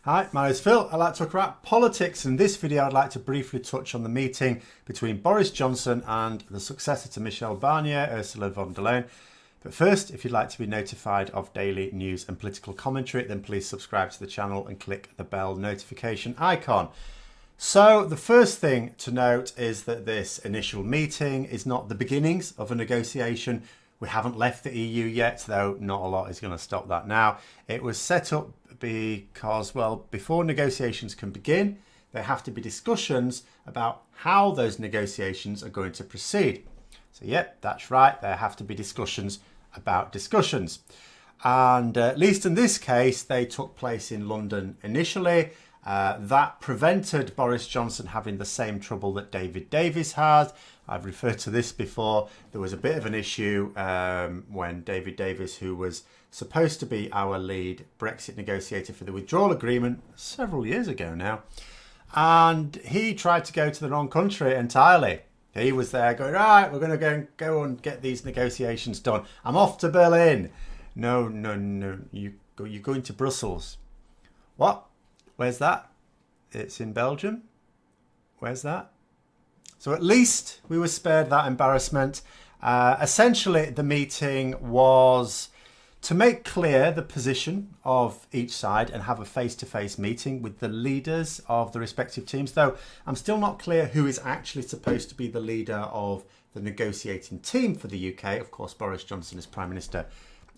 Hi, my name is Phil. I'd like to talk about politics. In this video, I'd like to briefly touch on the meeting between Boris Johnson and the successor to Michel Barnier, Ursula von der Leyen. But first, if you'd like to be notified of daily news and political commentary, then please subscribe to the channel and click the bell notification icon. So the first thing to note is that this initial meeting is not the beginnings of a negotiation. We haven't left the EU yet, though not a lot is going to stop that now. It was set up because, well, before negotiations can begin, there have to be discussions about how those negotiations are going to proceed. So, yep, that's right. There have to be discussions about discussions. And at least in this case, they took place in London initially. That prevented Boris Johnson having the same trouble that David Davis had. I've referred to this before. There was a bit of an issue when David Davis, who was supposed to be our lead Brexit negotiator for the withdrawal agreement several years ago now, and he tried to go to the wrong country entirely. He was there going, right, we're going to go and get these negotiations done. I'm off to Berlin. No, you're going to Brussels. What? Where's that? It's in Belgium. Where's that? So at least we were spared that embarrassment. Essentially, the meeting was to make clear the position of each side and have a face-to-face meeting with the leaders of the respective teams, though I'm still not clear who is actually supposed to be the leader of the negotiating team for the UK. Of course, Boris Johnson as Prime Minister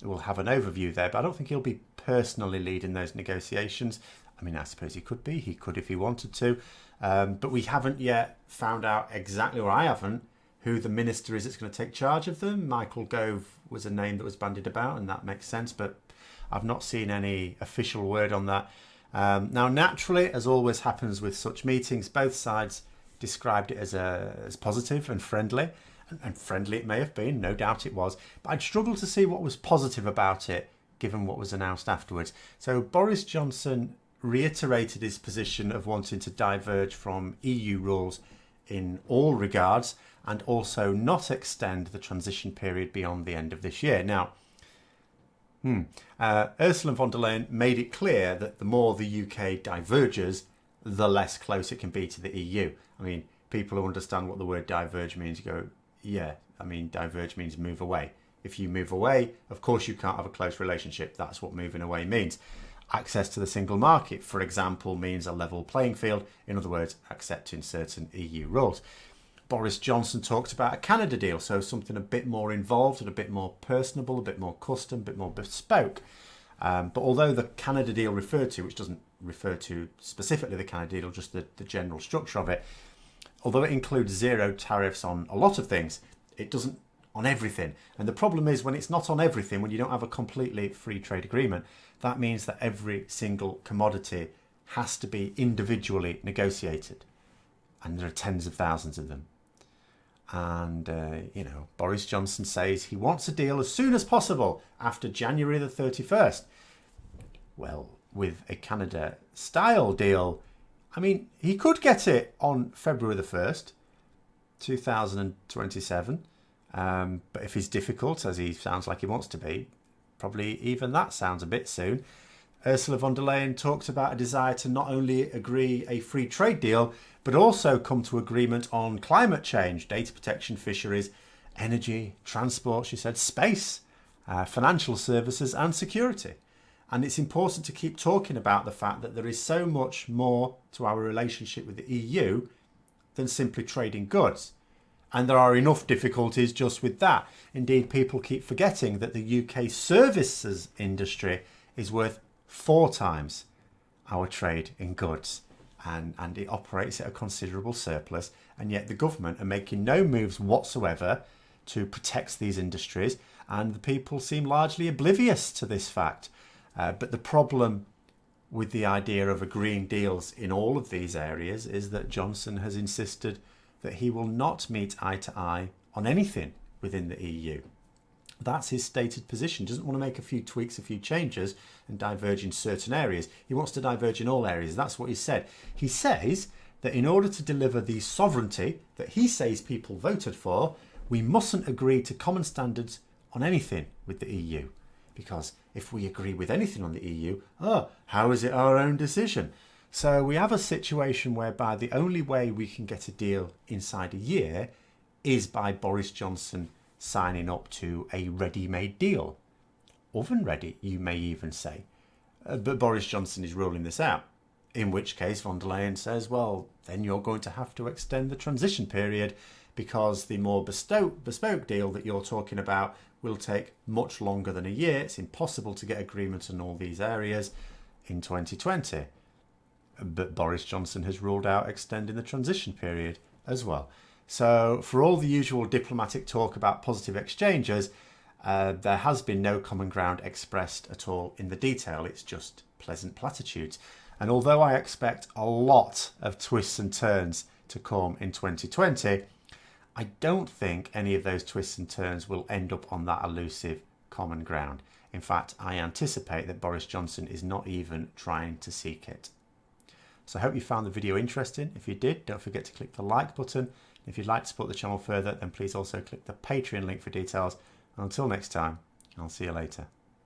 will have an overview there, but I don't think he'll be personally leading those negotiations. I mean, I suppose he could be. He could if he wanted to. But we haven't yet found out exactly, or I haven't, who the minister is that's going to take charge of them. Michael Gove was a name that was bandied about, and that makes sense, but I've not seen any official word on that. Now, naturally, as always happens with such meetings, both sides described it as positive and friendly. And friendly it may have been, no doubt it was. But I'd struggle to see what was positive about it, given what was announced afterwards. So Boris Johnson reiterated his position of wanting to diverge from EU rules in all regards and also not extend the transition period beyond the end of this year. Now, Ursula von der Leyen made it clear that the more the UK diverges, the less close it can be to the EU. I mean, people who understand what the word diverge means go, yeah, I mean, diverge means move away. If you move away, of course you can't have a close relationship. That's what moving away means. Access to the single market, for example, means a level playing field. In other words, accepting certain EU rules. Boris Johnson talked about a Canada deal, so something a bit more involved and a bit more personable, a bit more custom, a bit more bespoke. But although the Canada deal referred to, which doesn't refer to specifically the Canada deal, just the general structure of it, although it includes zero tariffs on a lot of things, it doesn't on everything. And the problem is when it's not on everything, when you don't have a completely free trade agreement, that means that every single commodity has to be individually negotiated. And there are tens of thousands of them. And, Boris Johnson says he wants a deal as soon as possible after January the 31st. Well, with a Canada-style deal, I mean, he could get it on February the 1st, 2027. But if he's difficult, as he sounds like he wants to be, probably even that sounds a bit soon. Ursula von der Leyen talked about a desire to not only agree a free trade deal, but also come to agreement on climate change, data protection, fisheries, energy, transport, she said, space, financial services and security. And it's important to keep talking about the fact that there is so much more to our relationship with the EU than simply trading goods. And there are enough difficulties just with that. Indeed, people keep forgetting that the UK services industry is worth 4 times our trade in goods. And it operates at a considerable surplus. And yet the government are making no moves whatsoever to protect these industries. And the people seem largely oblivious to this fact. But the problem with the idea of agreeing deals in all of these areas is that Johnson has insisted that he will not meet eye to eye on anything within the EU. That's his stated position. He doesn't want to make a few tweaks, a few changes and diverge in certain areas. He wants to diverge in all areas. That's what he said. He says that in order to deliver the sovereignty that he says people voted for, we mustn't agree to common standards on anything with the EU because if we agree with anything on the EU, how is it our own decision? So we have a situation whereby the only way we can get a deal inside a year is by Boris Johnson signing up to a ready-made deal. Oven ready, you may even say. But Boris Johnson is ruling this out, in which case von der Leyen says, well, then you're going to have to extend the transition period because the more bespoke deal that you're talking about will take much longer than a year. It's impossible to get agreement in all these areas in 2020. But Boris Johnson has ruled out extending the transition period as well. So for all the usual diplomatic talk about positive exchanges, there has been no common ground expressed at all in the detail. It's just pleasant platitudes. And although I expect a lot of twists and turns to come in 2020, I don't think any of those twists and turns will end up on that elusive common ground. In fact, I anticipate that Boris Johnson is not even trying to seek it. So I hope you found the video interesting. If you did, don't forget to click the like button. If you'd like to support the channel further, then please also click the Patreon link for details. And until next time, I'll see you later.